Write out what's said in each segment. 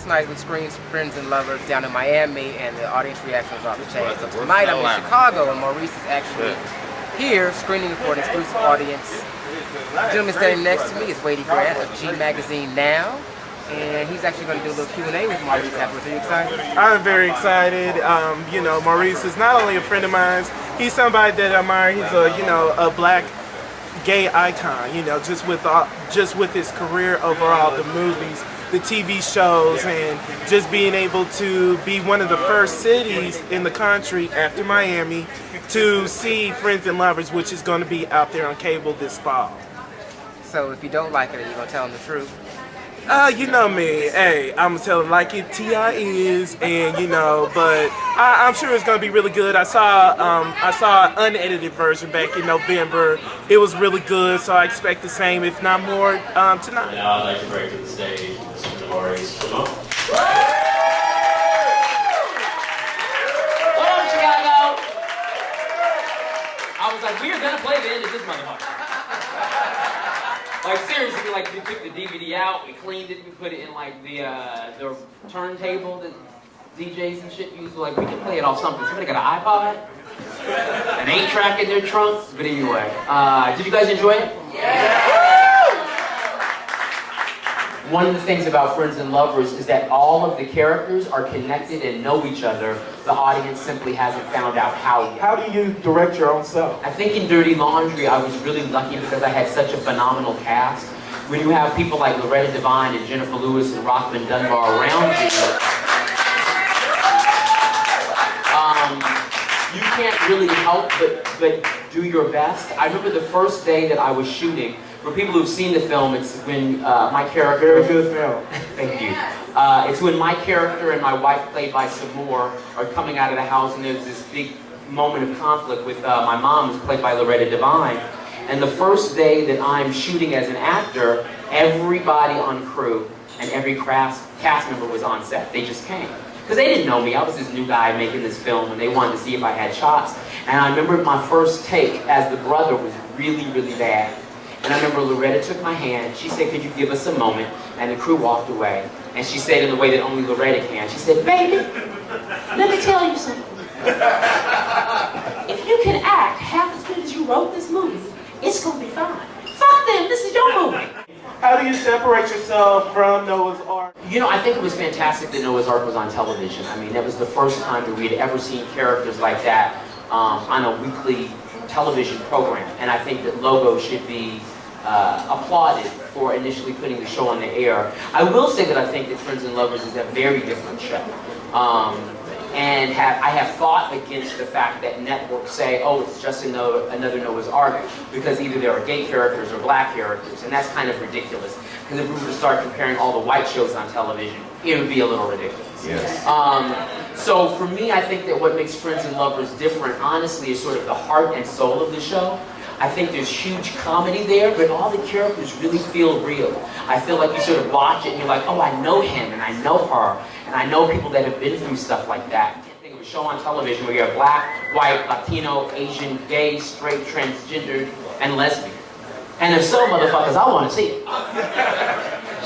first night we screened Friends and Lovers down in Miami, and the audience reaction was off the chain. So tonight I'm in Chicago, and Maurice is actually here screening for an exclusive audience. The gentleman standing next to me is Wady Grant of G Magazine Now, and he's actually going to do a little Q&A with Maurice afterwards. Are you excited? I'm very excited. You know, Maurice is not only a friend of mine, he's somebody that I admire. He's a black gay icon, you know, just with his career overall, the movies, the TV shows, and just being able to be one of the first cities in the country after Miami to see Friends and Lovers, which is going to be out there on cable this fall. So if you don't like it, are you going to tell him the truth? You know me, hey, I'm gonna tell it like it T.I. is, and you know, but I'm sure it's gonna be really good. I saw an unedited version back in November. It was really good, so I expect the same, if not more, tonight. Now I'd like to bring to the stage Mr. Maurice Jamal. What up, Chicago? I was like, we are gonna play the end of this motherfucker. Like seriously, like we took the DVD out, we cleaned it, we put it in like the turntable that DJs and shit use. Like we can play it off something. Somebody got an iPod, an 8-track in their trunk. But anyway, did you guys enjoy it? Yeah. One of the things about Friends and Lovers is that all of the characters are connected and know each other. The audience simply hasn't found out how yet. How do you direct your own self? I think in Dirty Laundry, I was really lucky because I had such a phenomenal cast. When you have people like Loretta Divine and Jennifer Lewis and Rockman Dunbar around you can't really help but do your best. I remember the first day that I was shooting. For people who've seen the film, it's when my character... Very good film. Thank you. It's when my character and my wife, played by Samore, are coming out of the house, and there's this big moment of conflict with my mom, who's played by Loretta Divine. And the first day that I'm shooting as an actor, everybody on crew and every cast member was on set. They just came. Because they didn't know me. I was this new guy making this film, and they wanted to see if I had chops. And I remember my first take as the brother was really, really bad. And I remember Loretta took my hand. She said, could you give us a moment? And the crew walked away. And she said in the way that only Loretta can, she said, baby, let me tell you something. If you can act half as good as you wrote this movie, it's going to be fine. Fuck them, this is your movie. How do you separate yourself from Noah's Ark? You know, I think it was fantastic that Noah's Ark was on television. I mean, that was the first time that we had ever seen characters like that on a weekly television program. And I think that Logo should be applauded for initially putting the show on the air. I will say that I think that Friends and Lovers is a very different show. And I have fought against the fact that networks say, oh, it's just another Noah's Ark, because either there are gay characters or black characters, and that's kind of ridiculous. Because if we were to start comparing all the white shows on television, it would be a little ridiculous. Yes. So for me, I think that what makes Friends and Lovers different, honestly, is sort of the heart and soul of the show. I think there's huge comedy there, but all the characters really feel real. I feel like you sort of watch it and you're like, oh, I know him and I know her, and I know people that have been through stuff like that. I can't think of a show on television where you have black, white, Latino, Asian, gay, straight, transgendered, and lesbian. And if so, motherfuckers, I want to see it.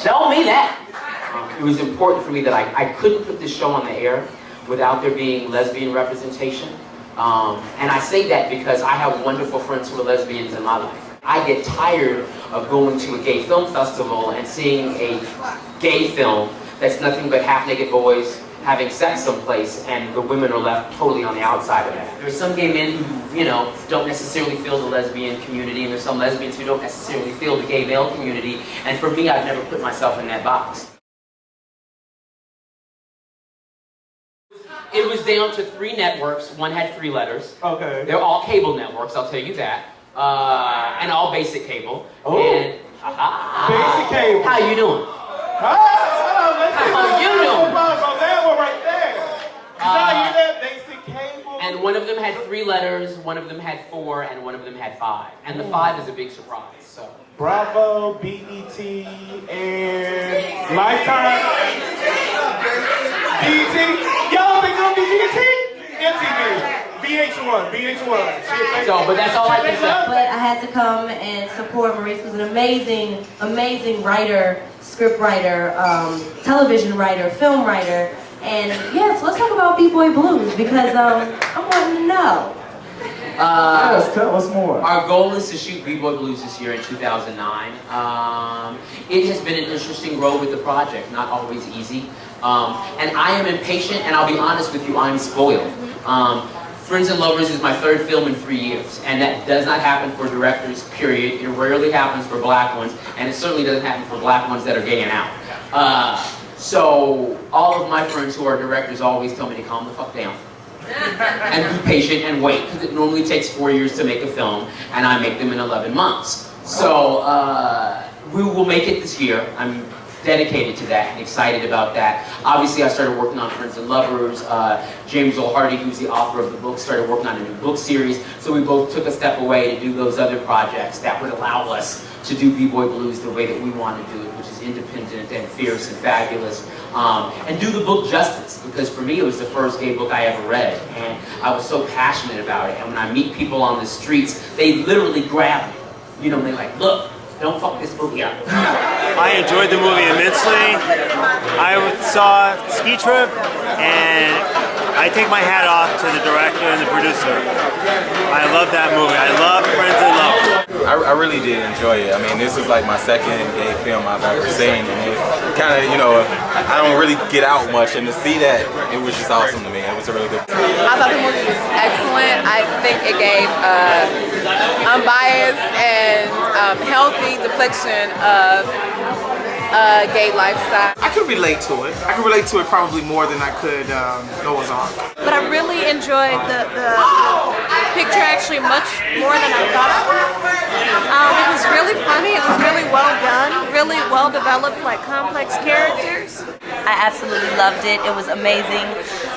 Show me that. It was important for me that I couldn't put this show on the air without there being lesbian representation. And I say that because I have wonderful friends who are lesbians in my life. I get tired of going to a gay film festival and seeing a gay film that's nothing but half-naked boys having sex someplace, and the women are left totally on the outside of that. There's some gay men who, you know, don't necessarily feel the lesbian community, and there's some lesbians who don't necessarily feel the gay male community, and for me, I've never put myself in that box. It was down to 3 networks. One had 3 letters. Okay. They're all cable networks, I'll tell you that. And all basic cable. Oh. And, Basic cable. How you doing? How you doing? On that one right there. You hear that? Basic cable. And one of them had 3 letters, one of them had 4, and one of them had 5. And the 5 is a big surprise. So. Bravo, BET, and Lifetime. BET. Y'all think it's gonna be BET? MTV. VH1, VH1. So, but that's all I can say. But I had to come and support. Maurice was an amazing, amazing writer, script writer, television writer, film writer. And yeah, so let's talk about B-Boy Blues because I'm wanting to know. Yes, tell us more. Our goal is to shoot B-Boy Blues this year in 2009. It has been an interesting road with the project, not always easy. And I am impatient, and I'll be honest with you, I'm spoiled. Friends and Lovers is my third film in 3 years, and that does not happen for directors, period. It rarely happens for black ones, and it certainly doesn't happen for black ones that are gay and out. So all of my friends who are directors always tell me to calm the fuck down. And be patient and wait, because it normally takes 4 years to make a film, and I make them in 11 months. So we will make it this year. I'm dedicated to that and excited about that. Obviously, I started working on Friends and Lovers. James O'Hardy, who's the author of the book, started working on a new book series. So we both took a step away to do those other projects that would allow us to do B-Boy Blues the way that we want to do it, which is independent and fierce and fabulous. And do the book justice, because for me it was the first gay book I ever read, and I was so passionate about it. And when I meet people on the streets, they literally grab me. You know, they're like, look, don't fuck this movie up. I enjoyed the movie immensely. I saw Ski Trip, and I take my hat off to the director and the producer. I love that movie. I love Friends and Lovers. I really did enjoy it. I mean, this is like my second gay film I've ever seen, and it kind of, you know, I don't really get out much, and to see that, it was just awesome to me. It was a really good film. I thought the movie was excellent. I think it gave unbiased and healthy depiction of gay lifestyle. I could relate to it. I could relate to it probably more than I could Noah's Ark. But I really enjoyed the picture actually much more than I thought I would. It was really funny, it was really well done, really well developed, like complex characters. I absolutely loved it. It was amazing.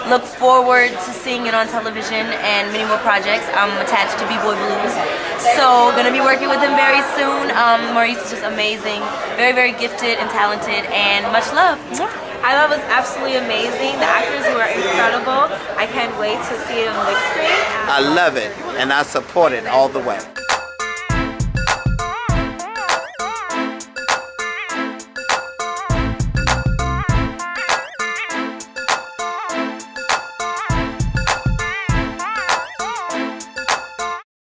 Look forward to seeing it on television and many more projects. I'm attached to B-Boy Blues, so gonna be working with him very soon. Maurice is just amazing, very, very gifted and talented, and much love. I thought it was absolutely amazing. The actors were incredible. I can't wait to see it on the big screen. I love it, and I support it all the way.